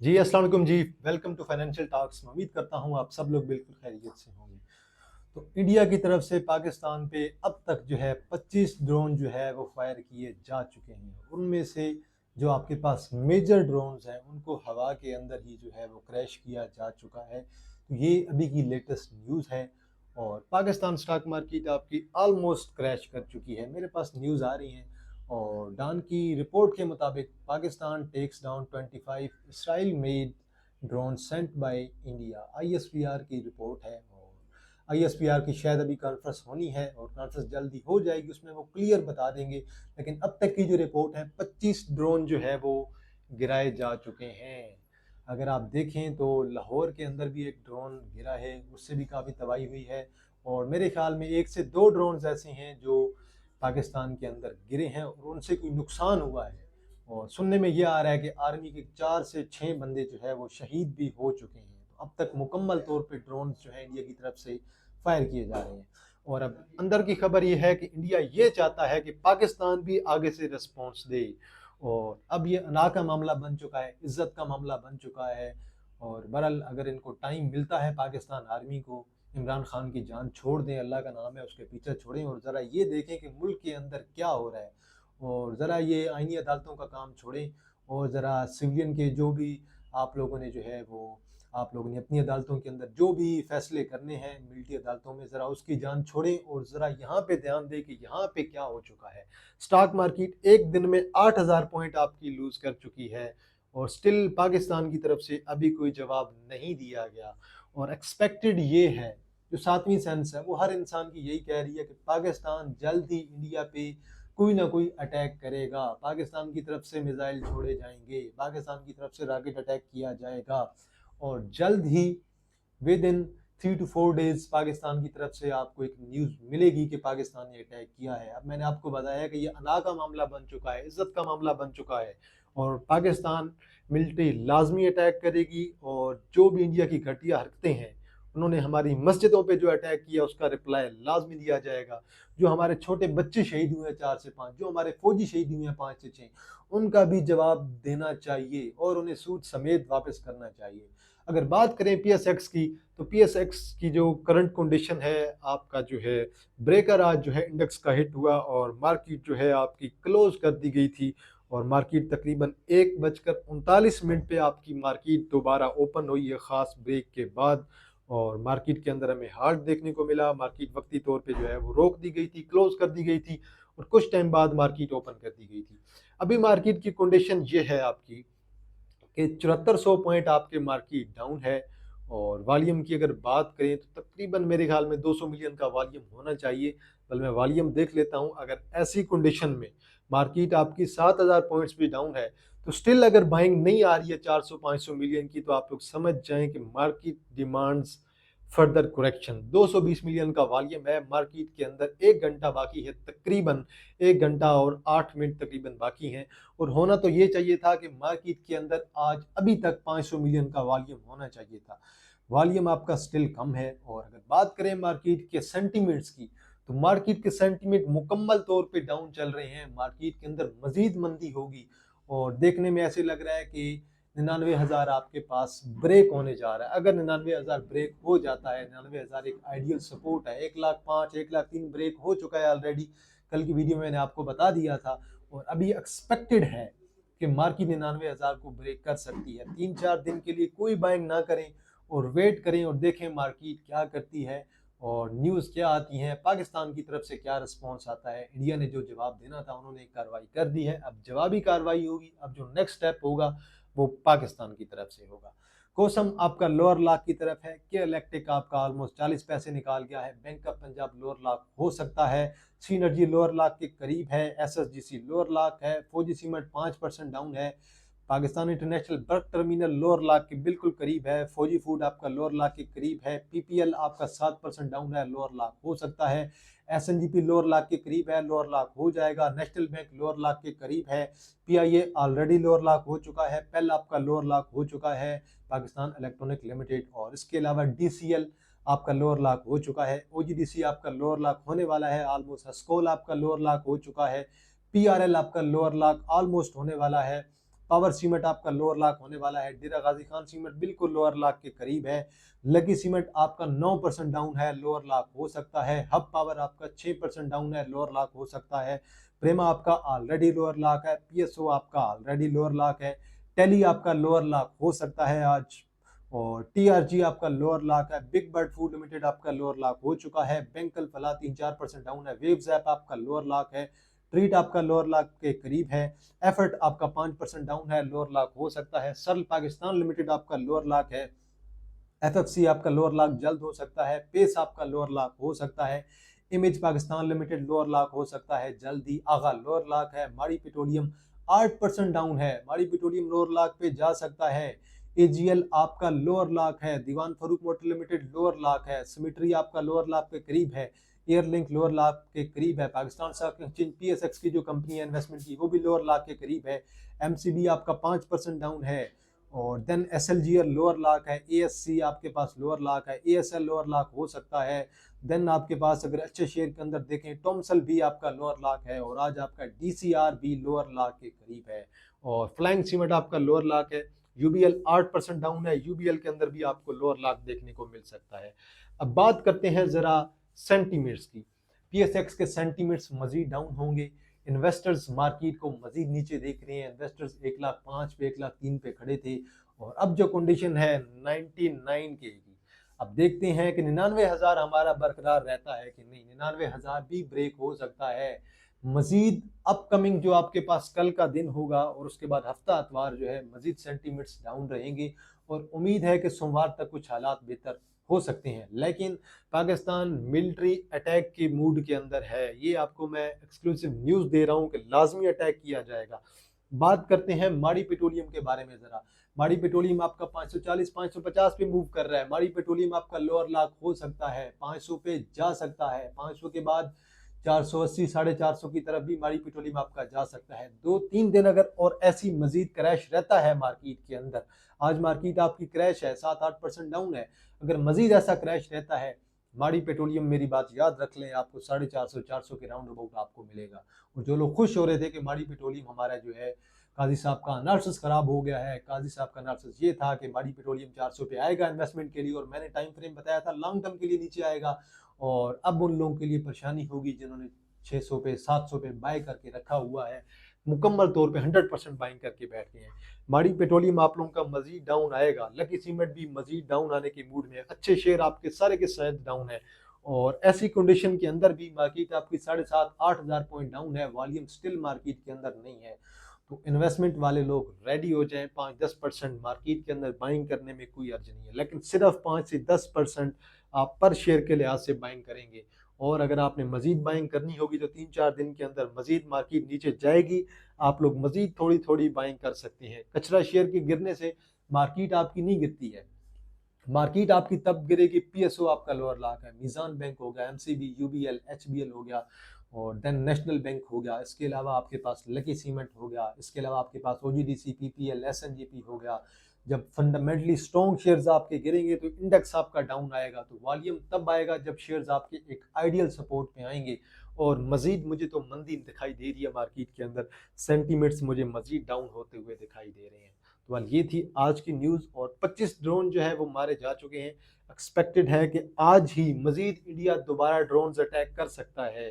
जी, अस्सलाम वालेकुम जी। Welcome to financial talks. मैं उम्मीद करता हूँ आप सब लोग बिल्कुल खैरियत से होंगे। तो इंडिया की तरफ से पाकिस्तान पे अब तक जो है 25 ड्रोन जो है वो फायर किए जा चुके हैं। उनमें से जो आपके पास मेजर ड्रोन्स हैं उनको हवा के अंदर ही जो है वो क्रैश किया जा चुका है। तो ये अभी की लेटेस्ट न्यूज़ है और पाकिस्तान स्टॉक मार्केट आपकी ऑलमोस्ट क्रैश कर चुकी है। मेरे पास न्यूज़ आ रही हैं और डान की रिपोर्ट के मुताबिक Pakistan takes down 25 Israel made drone sent by India. ISPR की रिपोर्ट है और आईएसपीआर की शायद अभी कॉन्फ्रेंस होनी है और कॉन्फ्रेंस जल्दी हो जाएगी, उसमें वो क्लियर बता देंगे। लेकिन अब तक की जो रिपोर्ट है 25 ड्रोन जो है वो गिराए जा चुके हैं। अगर आप देखें तो लाहौर के अंदर भी एक ड्रोन गिरा है, उससे भी काफ़ी तबाही हुई है और मेरे ख्याल में एक से दो ड्रोन ऐसे हैं जो पाकिस्तान के अंदर गिरे हैं और उनसे कोई नुकसान हुआ है। और सुनने में ये आ रहा है कि आर्मी के 4 से 6 बंदे जो है वो शहीद भी हो चुके हैं। तो अब तक मुकम्मल तौर पे ड्रोन जो है इंडिया की तरफ से फायर किए जा रहे हैं। और अब अंदर की खबर ये है कि इंडिया ये चाहता है कि पाकिस्तान भी आगे से रिस्पॉन्स दे और अब ये अना का मामला बन चुका है, इज्जत का मामला बन चुका है। और बहरहाल अगर इनको टाइम मिलता है पाकिस्तान आर्मी को, इमरान खान की जान छोड़ दें, अल्लाह का नाम है, उसके पीछे छोड़ें और ज़रा ये देखें कि मुल्क के अंदर क्या हो रहा है और ज़रा ये आईनी अदालतों का काम छोड़ें और ज़रा सिविलियन के जो भी आप लोगों ने जो है वो आप लोगों ने अपनी अदालतों के अंदर जो भी फैसले करने हैं मिलिट्री अदालतों में, ज़रा उसकी जान छोड़ें और ज़रा यहाँ पे ध्यान दें कि यहाँ पे क्या हो चुका है। स्टॉक मार्केट एक दिन में 8,000 पॉइंट आपकी लूज़ कर चुकी है और स्टिल पाकिस्तान की तरफ से अभी कोई जवाब नहीं दिया गया। और एक्सपेक्टेड ये है, जो सातवीं सेंस है वो हर इंसान की यही कह रही है कि पाकिस्तान जल्द ही इंडिया पे कोई ना कोई अटैक करेगा, पाकिस्तान की तरफ से मिसाइल छोड़े जाएंगे, पाकिस्तान की तरफ से रॉकेट अटैक किया जाएगा और जल्द ही within 3 to 4 days Pakistan की तरफ से आपको एक न्यूज़ मिलेगी कि पाकिस्तान ने अटैक किया है। अब मैंने आपको बताया कि ये अना का मामला बन चुका है, इज्जत का मामला बन चुका है और पाकिस्तान मिलिट्री लाजमी अटैक करेगी और जो भी इंडिया की घटिया हरकतें हैं, उन्होंने हमारी मस्जिदों पे जो अटैक किया उसका रिप्लाई लाजमी दिया जाएगा। जो हमारे छोटे बच्चे शहीद हुए हैं 4 से 5, जो हमारे फौजी शहीद हुए हैं 5 से 6, उनका भी जवाब देना चाहिए और उन्हें सूद समेत वापस करना चाहिए। अगर बात करें पीएसएक्स की, तो पीएसएक्स की जो करंट कंडीशन है, आपका जो है ब्रेकर आज जो है इंडेक्स का हिट हुआ और मार्केट जो है आपकी क्लोज कर दी गई थी और मार्केट तकरीबन 1:39 पे आपकी मार्केट दोबारा ओपन हुई है ख़ास ब्रेक के बाद। और मार्केट के अंदर हमें हार्ड देखने को मिला, मार्केट वक्ती तौर पे जो है वो रोक दी गई थी, क्लोज कर दी गई थी और कुछ टाइम बाद मार्केट ओपन कर दी गई थी। अभी मार्केट की कंडीशन ये है आपकी कि 7400 पॉइंट आपके मार्केट डाउन है और वॉल्यूम की अगर बात करें तो तकरीबन मेरे ख्याल में 200 मिलियन का वॉल्यूम होना चाहिए। बल मैं वॉल्यूम देख लेता हूं। अगर ऐसी कंडीशन में मार्केट आपकी 7000 पॉइंट्स भी डाउन है तो स्टिल अगर बाइंग नहीं आ रही है 400-500 मिलियन की, तो आप लोग समझ जाएं कि market demands further correction. 220 million का वॉल्यूम है मार्केट के अंदर, 1 घंटा बाकी है, तकरीबन 1 घंटा और 8 मिनट तकरीबन बाकी हैं और होना तो ये चाहिए था कि मार्केट के अंदर आज अभी तक 500 मिलियन का वॉल्यूम होना चाहिए था। वॉल्यूम आपका स्टिल कम है। और अगर बात करें मार्केट के सेंटीमेंट्स की, तो मार्केट के सेंटीमेंट मुकम्मल तौर पे डाउन चल रहे हैं। मार्केट के अंदर मजीद मंदी होगी और देखने में ऐसे लग रहा है कि 99,000 आपके पास ब्रेक होने जा रहा है। अगर 99,000 ब्रेक हो जाता है, 99,000 एक आइडियल सपोर्ट है। 1,05,000 1,03,000 ब्रेक हो चुका है ऑलरेडी, कल की वीडियो में मैंने आपको बता दिया था। और अभी एक्सपेक्टेड है कि मार्केट 99,000 को ब्रेक कर सकती है। 3-4 दिन के लिए कोई बाइंग ना करें और वेट करें और देखें मार्केट क्या करती है और न्यूज़ क्या आती हैं, पाकिस्तान की तरफ से क्या रिस्पॉन्स आता है। इंडिया ने जो जवाब देना था उन्होंने कार्रवाई कर दी है, अब जवाबी कार्रवाई होगी। अब जो नेक्स्ट स्टेप होगा वो पाकिस्तान की तरफ से होगा। कोसम आपका लोअर लॉक की तरफ है, के इलेक्ट्रिक आपका ऑलमोस्ट 40 पैसे निकाल गया है, bank of Punjab lower lock हो सकता है, सीनर्जी लोअर लॉक के करीब है, एसएसजीसी लोअर लॉक है, फौजी सीमेंट 5% डाउन है, Pakistan international bulk terminal lower lock के बिल्कुल करीब है, फौजी फूड आपका लोअर लॉक के करीब है, पीपीएल आपका 7% डाउन है, लोअर लॉक हो सकता है, एसएनजीपी लोअर लॉक के करीब है, लोअर लॉक हो जाएगा, नेशनल बैंक लोअर लॉक के करीब है, पीआईए ऑलरेडी लोअर लॉक हो चुका है, पेल आपका लोअर लॉक हो चुका है, पाकिस्तान इलेक्ट्रॉनिक लिमिटेड। और इसके अलावा डीसीएल आपका लोअर लॉक हो चुका है, ओजीडीसी आपका लोअर लॉक होने वाला है ऑलमोस्ट, हस्कोल आपका लोअर लॉक हो चुका है, पीआरएल आपका लोअर लॉक ऑलमोस्ट होने वाला है, पावर सीमेंट आपका लोअर लॉक होने वाला है। डेरा गाजी खान सीमेंट बिल्कुल लोअर लॉक के करीब है। लकी सीमेंट आपका 9% डाउन है, लोअर लॉक हो सकता है। हब पावर आपका 6% डाउन है, लोअर लॉक हो सकता है। प्रेमा आपका ऑलरेडी लोअर लॉक है। पीएसओ आपका ऑलरेडी लोअर लॉक है। टेली आपका लोअर लॉक हो सकता है आज। और टीआरजी आपका लोअर लॉक है। बिग बर्ड फूड लिमिटेड आपका लोअर लॉक हो चुका है। बैंकल फला 3-4% डाउन है। वेव्स ऐप आपका लोअर लॉक है। ट्रीट आपका लोअर लॉक के करीब है। एफर्ट आपका 5% डाउन है, लोअर लॉक हो सकता है। सरल पाकिस्तान लिमिटेड आपका लोअर लॉक है। एफएफसी आपका लोअर लॉक जल्द हो सकता है। पेस आपका लोअर लॉक हो सकता है। Image Pakistan limited lower lock हो सकता है जल्द ही। आगा लोअर लॉक है। माड़ी पेट्रोलियम 8% डाउन है, माड़ी पेट्रोलियम लोअर लॉक पे जा सकता है। एजीएल आपका लोअर लॉक है। Dewan Farooq motor limited lower lock है। सिमिट्री आपका लोअर लॉक के करीब है। एयरलिंक लोअर लॉक के करीब है। पाकिस्तान स्टॉक एक्सचेंज पीएसएक्स की जो कंपनी है इन्वेस्टमेंट की, वो भी लोअर लॉक के करीब है। एमसीबी आपका 5% डाउन है। और देन एसएलजीआर लोअर लॉक है। एएससी आपके पास लोअर लॉक है। एएसएल लोअर लॉक हो सकता है। देन आपके पास अगर अच्छे शेयर के अंदर देखें, टॉमसल भी आपका लोअर लॉक है। और आज आपका डीसीआर भी लोअर लॉक के करीब है। और फ्लाइंग सीमेंट आपका लोअर लॉक है। यूबीएल 8% डाउन है। यूबीएल के अंदर भी आपको लोअर लॉक देखने को मिल सकता है। अब बात करते हैं जरा सेंटीमेंट्स की। पीएसएक्स के सेंटीमेंट्स मजीद डाउन होंगे। इन्वेस्टर्स मार्केट को मजीद नीचे देख रहे हैं। इन्वेस्टर्स 1,05,000 पे 1,03,000 पे खड़े थे और अब जो कंडीशन है 99 के की। अब देखते हैं कि 99,000 हमारा बरकरार रहता है कि नहीं। 99,000 भी ब्रेक हो सकता है। मजीद अपकमिंग जो आपके पास कल का दिन होगा और उसके बाद हफ्ता अतवार जो है मजीद सेंटीमेंट्स डाउन रहेंगे और उम्मीद है कि सोमवार तक कुछ हालात बेहतर हो सकते हैं। लेकिन पाकिस्तान मिलिट्री अटैक के मूड के अंदर है। ये आपको मैं एक्सक्लूसिव न्यूज़ दे रहा हूँ कि लाजमी अटैक किया जाएगा। बात करते हैं माड़ी पेट्रोलियम के बारे में जरा। माड़ी पेट्रोलियम आपका 540-550 पे मूव कर रहा है। माड़ी पेट्रोलियम आपका लोअर लॉक हो सकता है, 500 पे जा सकता है। 500 के बाद 480 450 की तरफ भी माड़ी पेट्रोलियम आपका जा सकता है। 2-3 दिन अगर और ऐसी मजीद क्रैश रहता है मार्केट के अंदर, आज मार्केट आपकी क्रैश है, 7-8% डाउन है। अगर मजीद ऐसा क्रैश रहता है, माड़ी पेट्रोलियम मेरी बात याद रख लें, आपको 450-400 के राउंड अबाउट आपको मिलेगा। और जो लोग खुश हो रहे थे कि माड़ी पेट्रोलियम हमारा जो है काजी साहब का एनालिसिस खराब हो गया है, काजी साहब का एनालिसिस ये था कि माड़ी पेट्रोलियम 400 पे आएगा इन्वेस्टमेंट के लिए, और मैंने टाइम फ्रेम बताया था लॉन्ग टर्म के लिए नीचे आएगा। और अब उन लोगों के लिए परेशानी होगी जिन्होंने 600 पे 700 पे बाय करके रखा हुआ है, मुकम्मल तौर पे 100% बाइंग करके बैठ गए हैं। माड़ी पेट्रोलियम आप लोगों का मजीद डाउन आएगा। लकी सीमेंट भी मजीद डाउन आने के मूड में है। अच्छे शेयर आपके सारे के शायद डाउन है और ऐसी कंडीशन के अंदर भी मार्केट आपकी 7,500-8 हज़ार पॉइंट डाउन है। वॉल्यूम स्टिल मार्केट के अंदर नहीं है। तो इन्वेस्टमेंट वाले लोग रेडी हो जाएं। 5-10% मार्केट के अंदर बाइंग करने में कोई अर्ज नहीं है, लेकिन सिर्फ 5 से 10% आप पर शेयर के लिहाज से बाइंग करेंगे। और अगर आपने मजीद बाइंग करनी होगी तो 3-4 दिन के अंदर मजीद मार्केट नीचे जाएगी, आप लोग मजीद थोड़ी थोड़ी बाइंग कर सकते हैं। कचरा शेयर के गिरने से मार्केट आपकी नहीं गिरती है। मार्केट आपकी तब गिरेगी, पीएसओ आपका लोअर लॉक है, मीज़ान बैंक हो गया, एमसीबी, यूबीएल, एचबीएल हो गया और देन नेशनल बैंक हो गया। इसके अलावा आपके पास लकी सीमेंट हो गया। इसके अलावा आपके पास ओजीडीसी, पीपीएल, एसएनजीपी हो गया। जब फंडामेंटली स्ट्रॉन्ग शेयर्स आपके गिरेंगे तो इंडेक्स आपका डाउन आएगा। तो वॉल्यूम तब आएगा जब शेयर्स आपके एक आइडियल सपोर्ट पे आएंगे। और मजीद मुझे तो मंदी दिखाई दे रही है मार्केट के अंदर, सेंटीमेंट्स मुझे मजीद डाउन होते हुए दिखाई दे रहे हैं। तो ये थी आज की न्यूज़। और 25 ड्रोन जो है वो मारे जा चुके हैं। एक्सपेक्टेड है कि आज ही मजीद इंडिया दोबारा ड्रोन अटैक कर सकता है।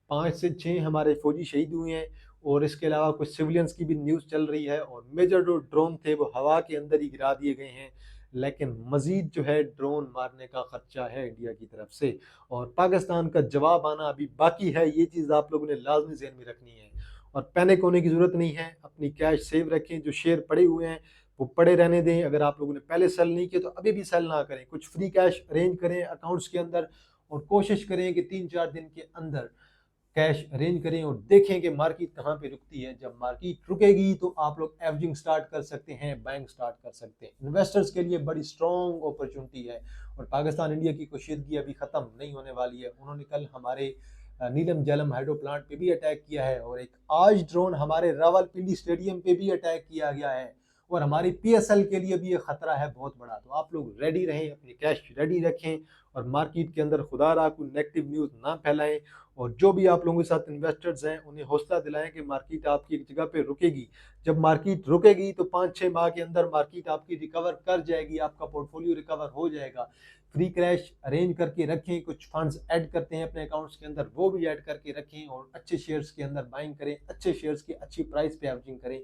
5 से 6 हमारे फौजी शहीद हुए हैं और इसके अलावा कुछ सिविलियंस की भी न्यूज़ चल रही है। और मेजर जो ड्रोन थे वो हवा के अंदर ही गिरा दिए गए हैं। लेकिन मजीद जो है ड्रोन मारने का खर्चा है इंडिया की तरफ से और पाकिस्तान का जवाब आना अभी बाकी है। ये चीज़ आप लोगों ने लाजमी ज़हन में रखनी है और पैनिक होने की ज़रूरत नहीं है। अपनी कैश सेव रखें। जो शेयर पड़े हुए हैं वो पड़े रहने दें। अगर आप लोगों ने पहले सेल नहीं किया तो अभी भी सेल ना करें। कुछ फ्री कैश अरेंज करें अकाउंट्स के अंदर और कोशिश करें कि 3-4 दिन के अंदर कैश अरेंज करें और देखें कि मार्केट कहाँ पे रुकती है। जब मार्केट रुकेगी तो आप लोग एवरेजिंग स्टार्ट कर सकते हैं, बैंक स्टार्ट कर सकते हैं। इन्वेस्टर्स के लिए बड़ी स्ट्रॉन्ग अपॉर्चुनिटी है और पाकिस्तान इंडिया की कशीदगी अभी ख़त्म नहीं होने वाली है। उन्होंने कल हमारे नीलम जलम हाइड्रो प्लांट पे भी अटैक किया है और एक आज ड्रोन हमारे रावलपिंडी स्टेडियम पे भी अटैक किया गया है और हमारी पीएसएल के लिए भी ये खतरा है बहुत बड़ा। तो आप लोग रेडी रहें, अपनी कैश रेडी रखें और मार्केट के अंदर खुदा रहा कोई नेगेटिव न्यूज़ ना फैलाएं और जो भी आप लोगों के साथ इन्वेस्टर्स हैं उन्हें हौसला दिलाएं कि मार्केट आपकी एक जगह पे रुकेगी। जब मार्केट रुकेगी तो 5-6 माह के अंदर मार्केट आपकी रिकवर कर जाएगी, आपका पोर्टफोलियो रिकवर हो जाएगा। फ्री कैश अरेंज करके रखें, कुछ फंड्स ऐड करते हैं अपने अकाउंट्स के अंदर वो भी ऐड करके रखें और अच्छे शेयर्स के अंदर बाइंग करें, अच्छे शेयर्स की अच्छी प्राइस पे एवरेजिंग करें।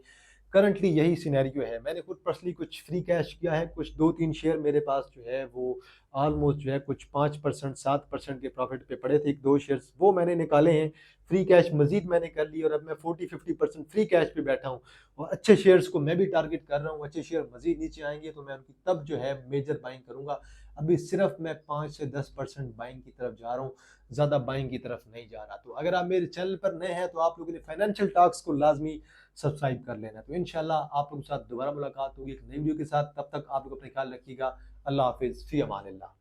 करंटली यही सिनेरियो है। मैंने खुद पर्सनली कुछ फ्री कैश किया है, कुछ 2-3 शेयर मेरे पास जो है वो ऑलमोस्ट जो है कुछ 5% 7% के प्रॉफिट पे पड़े थे, 1-2 शेयर्स वो मैंने निकाले हैं। फ्री कैश मजीद मैंने कर ली और अब मैं 40-50% फ्री कैश पे बैठा हूँ और अच्छे शेयर्स को मैं भी टारगेट कर रहा हूँ। अच्छे शेयर मजीद नीचे आएंगे तो मैं उनकी तब जो है मेजर बाइंग करूंगा। अभी सिर्फ मैं 5 से 10% बाइंग की तरफ जा रहा हूँ, ज़्यादा बाइंग की तरफ नहीं जा रहा। तो अगर आप मेरे चैनल पर नए हैं तो आप लोगों ने फाइनेंशियल टॉक्स को लाजमी सब्सक्राइब कर लेना। तो इंशाल्लाह आप लोगों के साथ दोबारा मुलाकात होगी एक नई वीडियो के साथ। तब तक आप लोग अपना ख्याल रखिएगा। अल्लाह हाफिज़, फ़ी अमान अल्लाह।